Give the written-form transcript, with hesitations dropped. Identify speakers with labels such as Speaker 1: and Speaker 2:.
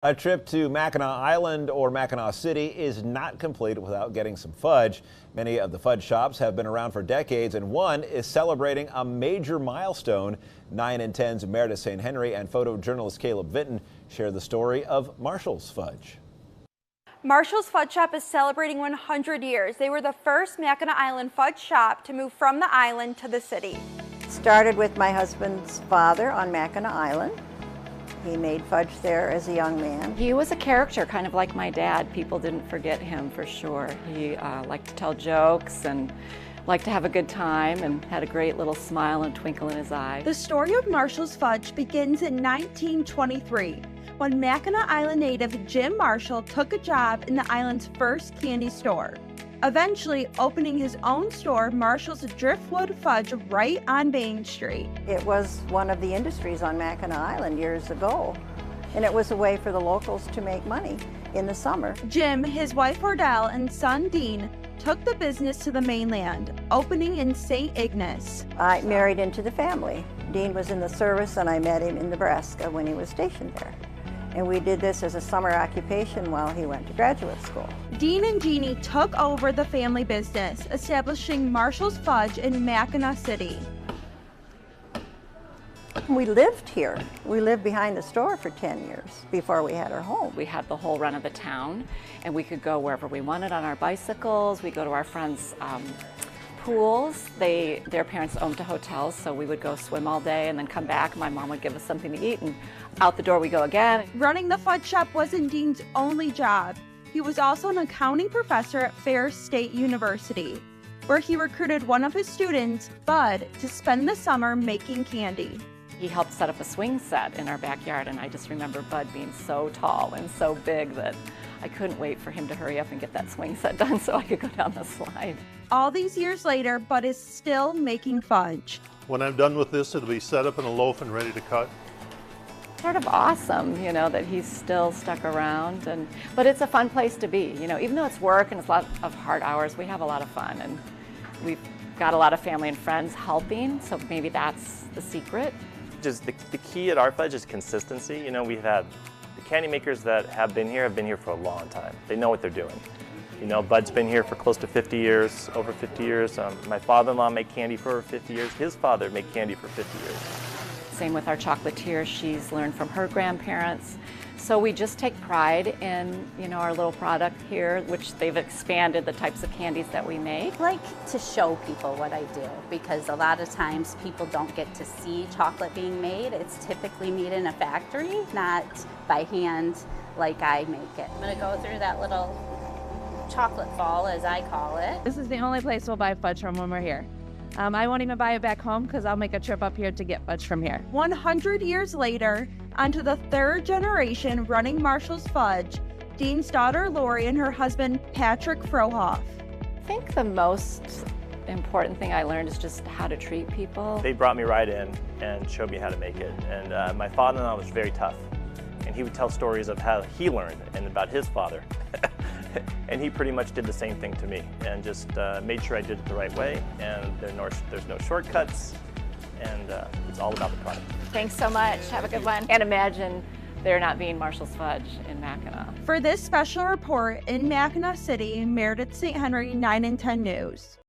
Speaker 1: A trip to Mackinac Island or Mackinac City is not complete without getting some fudge. Many of the fudge shops have been around for decades, and one is celebrating a major milestone. 9 and 10's Meredith St. Henry and photojournalist Caleb Vinton share the story of Marshall's Fudge.
Speaker 2: Marshall's Fudge Shop is celebrating 100 years. They were the first Mackinac Island fudge shop to move from the island to the city.
Speaker 3: Started with my husband's father on Mackinac Island. He made fudge there as a young man.
Speaker 4: He was a character, kind of like my dad. People didn't forget him for sure. He liked to tell jokes and liked to have a good time and had a great little smile and twinkle in his eye.
Speaker 2: The story of Marshall's Fudge begins in 1923 when Mackinac Island native Jim Marshall took a job in the island's first candy store, eventually opening his own store, Marshall's Driftwood Fudge, right on Main Street.
Speaker 3: It was one of the industries on Mackinac Island years ago, and it was a way for the locals to make money in the summer.
Speaker 2: Jim, his wife Ordell, and son Dean took the business to the mainland, opening in St. Ignace.
Speaker 3: I married into the family. Dean was in the service, and I met him in Nebraska when he was stationed there. And we did this as a summer occupation while he went to graduate school.
Speaker 2: Dean and Jeannie took over the family business, establishing Marshall's Fudge in Mackinac City.
Speaker 3: We lived here. We lived behind the store for 10 years before we had our home.
Speaker 4: We had the whole run of the town, and we could go wherever we wanted on our bicycles. We go to our friends' pools. Their parents owned hotels, so we would go swim all day and then come back. My mom would give us something to eat, and out the door we go again.
Speaker 2: Running the fudge shop wasn't Dean's only job. He was also an accounting professor at Ferris State University, where he recruited one of his students, Bud, to spend the summer making candy.
Speaker 4: He helped set up a swing set in our backyard, and I just remember Bud being so tall and so big that I couldn't wait for him to hurry up and get that swing set done so I could go down the slide.
Speaker 2: All these years later, Bud is still making fudge.
Speaker 5: When I'm done with this, it'll be set up in a loaf and ready to cut.
Speaker 4: Sort of awesome, you know, that he's still stuck around, but it's a fun place to be. You know, even though it's work and it's a lot of hard hours, we have a lot of fun, and we've got a lot of family and friends helping, so maybe that's the secret.
Speaker 6: Just the key at our fudge is consistency. You know, we've had the candy makers that have been here for a long time. They know what they're doing. You know, Bud's been here for close to 50 years, over 50 years. My father-in-law made candy for over 50 years. His father made candy for 50 years.
Speaker 4: Same with our chocolatier. She's learned from her grandparents. So we just take pride in, you know, our little product here, which they've expanded the types of candies that we make.
Speaker 7: I like to show people what I do because a lot of times people don't get to see chocolate being made. It's typically made in a factory, not by hand like I make it. I'm gonna go through that little chocolate fall, as I call it.
Speaker 8: This is the only place we'll buy fudge from when we're here. I won't even buy it back home because I'll make a trip up here to get fudge from here.
Speaker 2: 100 years later, onto the third generation running Marshall's Fudge, Dean's daughter Lori and her husband Patrick Frohoff.
Speaker 4: I think the most important thing I learned is just how to treat people.
Speaker 6: They brought me right in and showed me how to make it. And my father-in-law was very tough. And he would tell stories of how he learned and about his father. And he pretty much did the same thing to me and just made sure I did it the right way. And there's no shortcuts. And it's all about the product.
Speaker 4: Thanks so much. Have a good one. Can't imagine there not being Marshall's Fudge in Mackinac.
Speaker 2: For this special report in Mackinac City, Meredith St. Henry, 9 and 10 News.